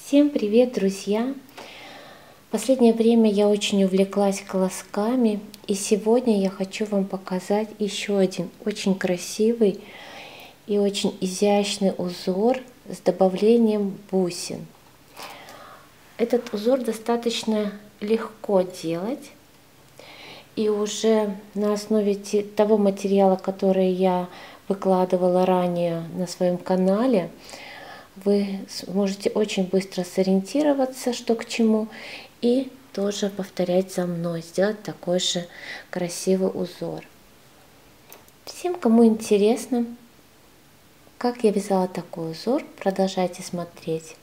Всем привет, друзья! В последнее время я очень увлеклась колосками, и сегодня я хочу вам показать еще один очень красивый и очень изящный узор с добавлением бусин. Этот узор достаточно легко делать, и уже на основе того материала, который я выкладывала ранее на своем канале, вы сможете очень быстро сориентироваться, что к чему, и тоже повторять за мной, сделать такой же красивый узор. Всем, кому интересно, как я вязала такой узор, продолжайте смотреть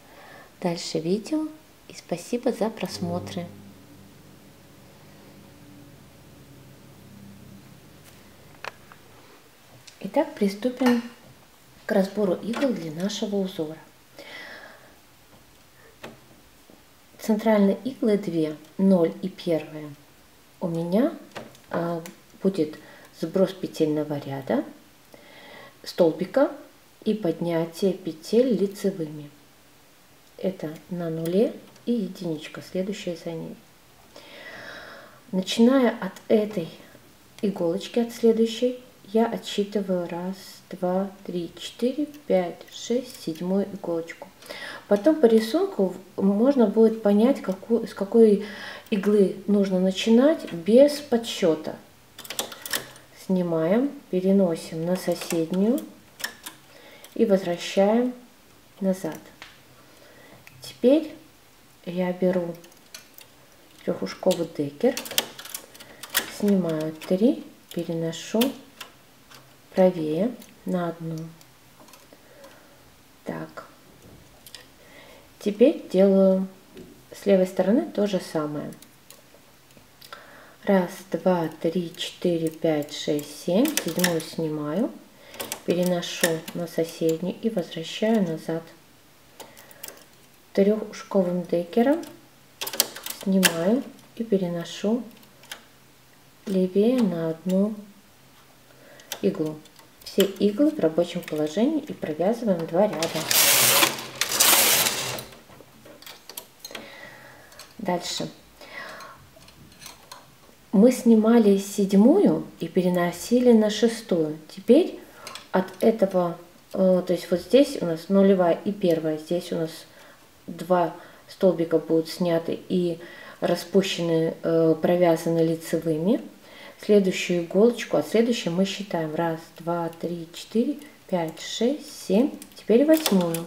дальше видео, и спасибо за просмотры. Итак, приступим к разбору игл для нашего узора. Центральные иглы 2, 0 и 1 у меня будет сброс петельного ряда, столбика и поднятие петель лицевыми. Это на нуле и единичка, следующая за ней. Начиная от этой иголочки, от следующей, я отсчитываю 1, 2, 3, 4, 5, 6, 7 иголочку. Потом по рисунку можно будет понять, с какой иглы нужно начинать без подсчета. Снимаем, переносим на соседнюю и возвращаем назад. Теперь я беру трехушковый декер, снимаю 3, переношу правее на одну. Так. Теперь делаю с левой стороны то же самое. 1, 2, 3, 4, 5, 6, 7. Седьмую снимаю, переношу на соседнюю и возвращаю назад. Трехушковым декером снимаю и переношу левее на одну иглу. Все иглы в рабочем положении и провязываем 2 ряда. Дальше. Мы снимали седьмую и переносили на шестую. Теперь от этого, то есть вот здесь у нас нулевая и 1, здесь у нас 2 столбика будут сняты и распущены, провязаны лицевыми. Следующую иголочку, от следующей мы считаем 1, 2, 3, 4, 5, 6, 7. Теперь 8.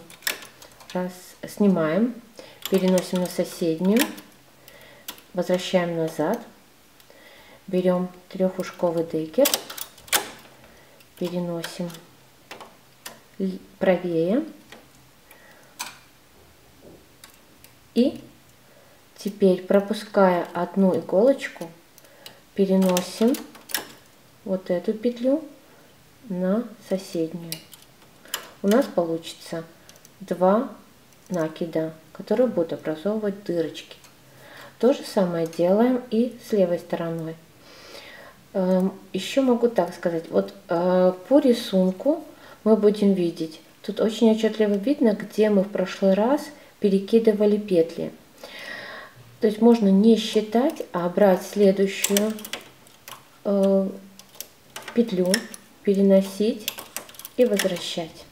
Снимаем, переносим на соседнюю, возвращаем назад, берем трехушковый декер, переносим правее и теперь, пропуская одну иголочку, переносим вот эту петлю на соседнюю. У нас получится 2 накида, которые будут образовывать дырочки. То же самое делаем и с левой стороной. Еще могу так сказать, вот по рисунку мы будем видеть, тут очень отчетливо видно, где мы в прошлый раз перекидывали петли. То есть можно не считать, а брать следующую петлю, переносить и возвращать.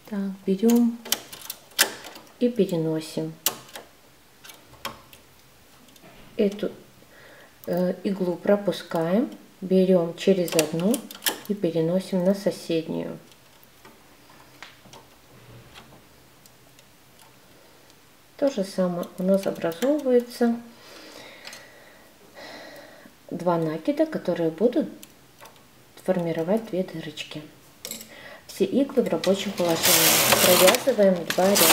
Так, берем и переносим эту иглу, пропускаем, берем через одну и переносим на соседнюю. То же самое у нас образовывается 2 накида, которые будут формировать 2 дырочки. Все иглы в рабочем положении. Провязываем 2 ряда.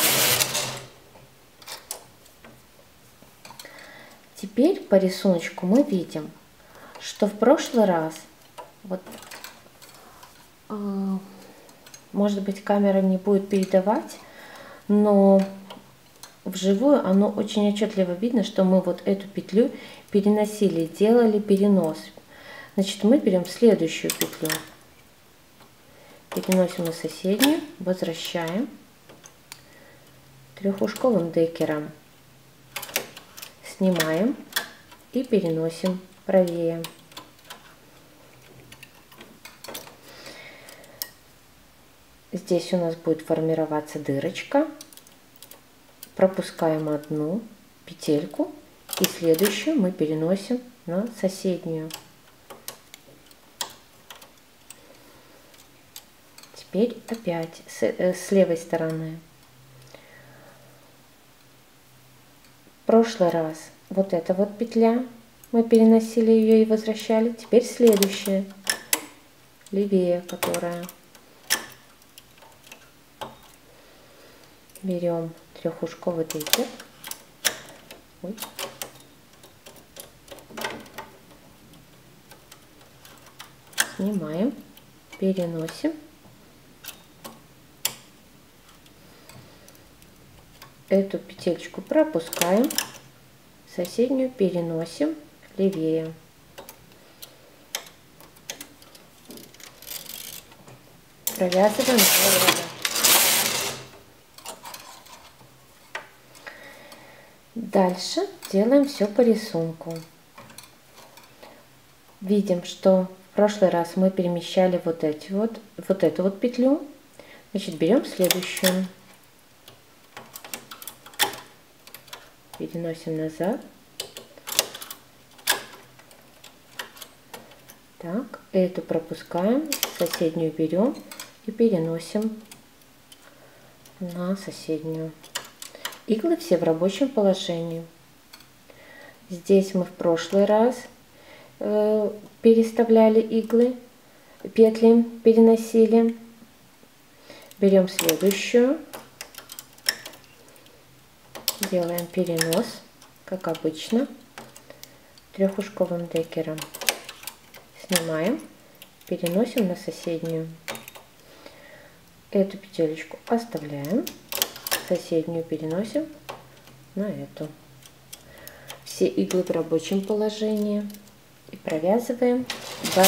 Теперь по рисунку мы видим, что в прошлый раз, вот, может быть, камера не будет передавать, но вживую оно очень отчетливо видно, что мы вот эту петлю переносили, делали перенос. Значит, мы берем следующую петлю, переносим на соседнюю, возвращаем, трехушковым декером снимаем и переносим правее. Здесь у нас будет формироваться дырочка. Пропускаем одну петельку и следующую мы переносим на соседнюю. Теперь опять с левой стороны. В прошлый раз вот эта вот петля, мы переносили ее и возвращали. Теперь следующая, левее, которая. Берем трехушковый декер. Ой. Снимаем, переносим. Эту петельку пропускаем, соседнюю переносим левее. Провязываем 2 ряда. Дальше делаем все по рисунку. Видим, что в прошлый раз мы перемещали вот эту вот петлю. Значит, берем следующую. Переносим назад. Так, эту пропускаем, соседнюю берем и переносим на соседнюю. Иглы все в рабочем положении. Здесь мы в прошлый раз переставляли иглы, петли переносили. Берем следующую. Делаем перенос, как обычно, трехушковым декером. Снимаем, переносим на соседнюю. Эту петелечку оставляем, соседнюю переносим на эту. Все иглы в рабочем положении и провязываем 2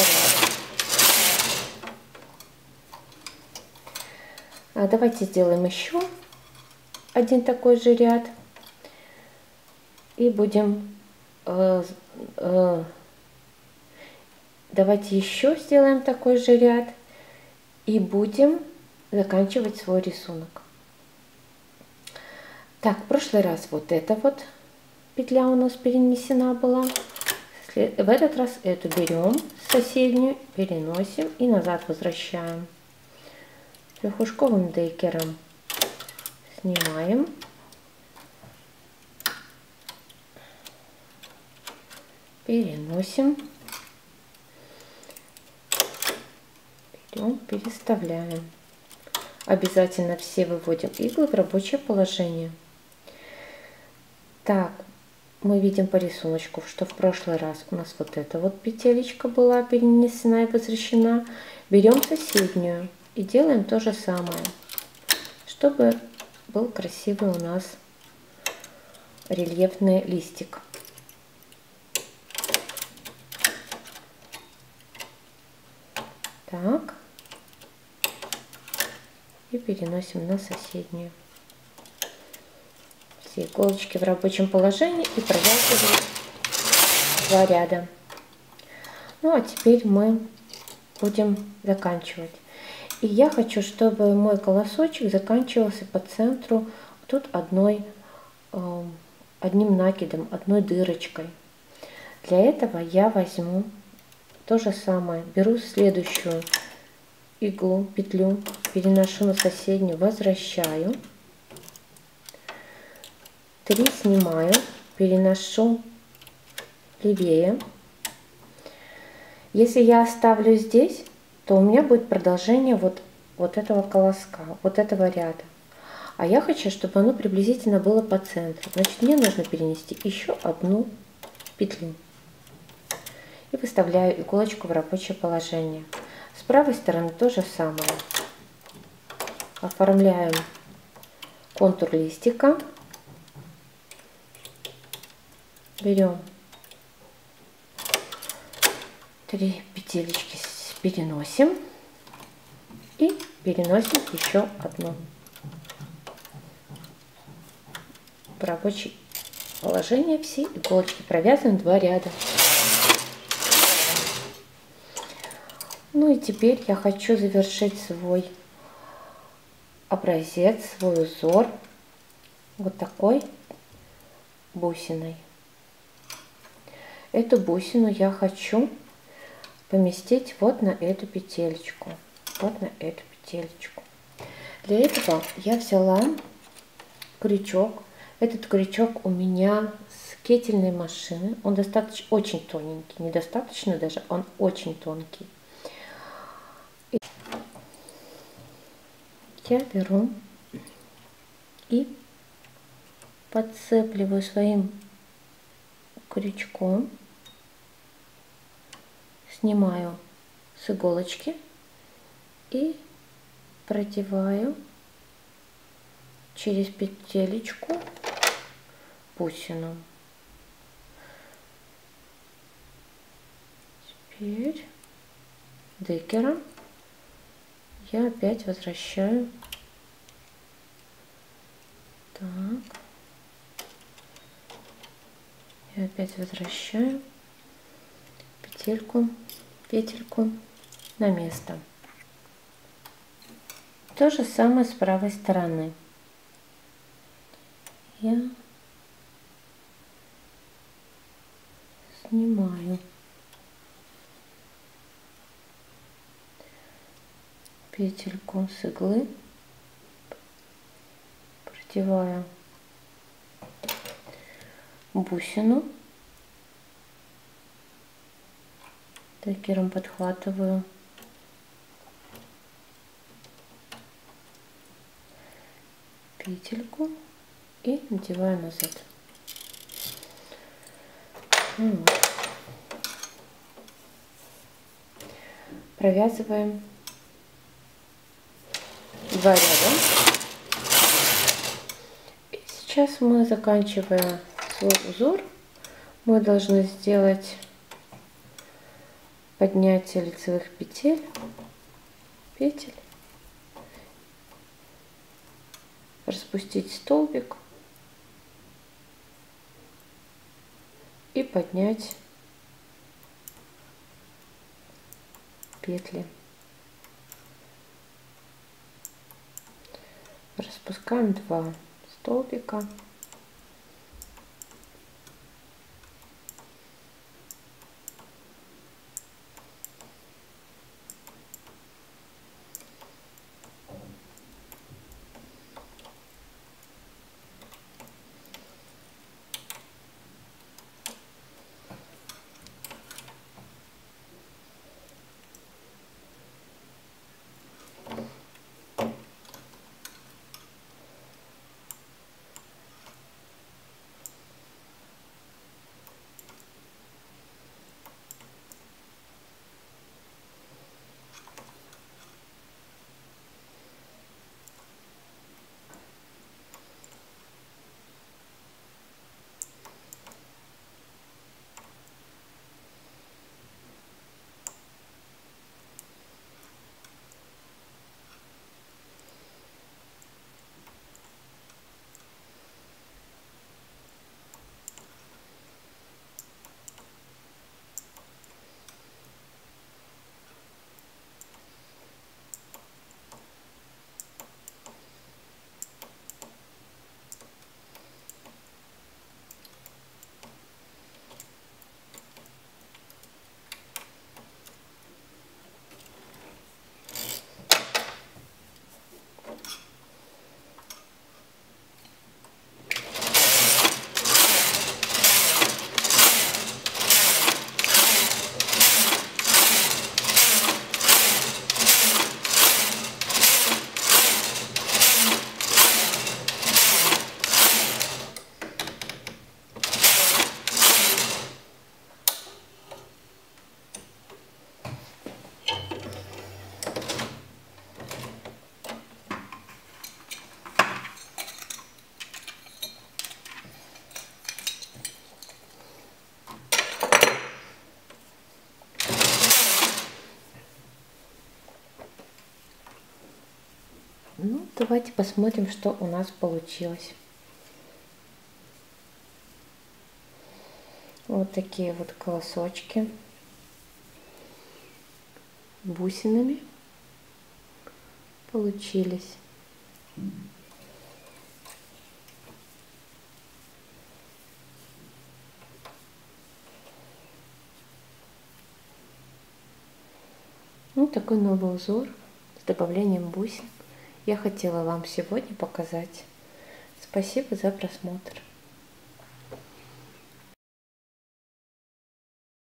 ряда. Давайте сделаем еще один такой же ряд и будем давайте еще сделаем такой же ряд и будем заканчивать свой рисунок. Так, в прошлый раз вот эта вот петля у нас перенесена была. В этот раз эту берем, соседнюю переносим и назад возвращаем. Трехушковым декером снимаем. Переносим. Берем, переставляем. Обязательно все выводим иглы в рабочее положение. Так, мы видим по рисунку, что в прошлый раз у нас вот эта вот петелечка была перенесена и возвращена. Берем соседнюю и делаем то же самое, чтобы был красивый у нас рельефный листик. Так. И переносим на соседнюю. Все иголочки в рабочем положении и провязываем 2 ряда. Ну а теперь мы будем заканчивать. И я хочу, чтобы мой колосочек заканчивался по центру тут одним накидом, одной дырочкой. Для этого я возьму то же самое, беру следующую иглу, петлю, переношу на соседнюю, возвращаю, 3 снимаю, переношу левее. Если я оставлю здесь, то у меня будет продолжение вот этого колоска, вот этого ряда. А я хочу, чтобы оно приблизительно было по центру. Значит, мне нужно перенести еще одну петлю. И выставляю иголочку в рабочее положение. С правой стороны то же самое. Оформляем контур листика. Берем 3 петелечки, переносим. И переносим еще одну в рабочее положение. Все иголочки провязываем 2 ряда. Ну и теперь я хочу завершить свой образец, свой узор вот такой бусиной. Эту бусину я хочу поместить вот на эту петелечку. Вот на эту петелечку. Для этого я взяла крючок. Этот крючок у меня с кетельной машины. Он достаточно очень тоненький. Недостаточно даже, он очень тонкий. Я беру и подцепливаю своим крючком, снимаю с иголочки и продеваю через петелечку бусину. Теперь декером я опять возвращаю. Так. Я опять возвращаю петельку на место. То же самое с правой стороны. Я снимаю петельку с иглы, продеваю бусину, декером подхватываю петельку и надеваю назад. Вот. Провязываем 2 ряда. И сейчас мы, заканчивая свой узор, мы должны сделать поднятие лицевых петель, распустить столбик и поднять петли. Распускаем 2 столбика. Ну, давайте посмотрим, что у нас получилось. Вот такие вот колосочки бусинами получились. Вот такой новый узор с добавлением бусин я хотела вам сегодня показать. Спасибо за просмотр.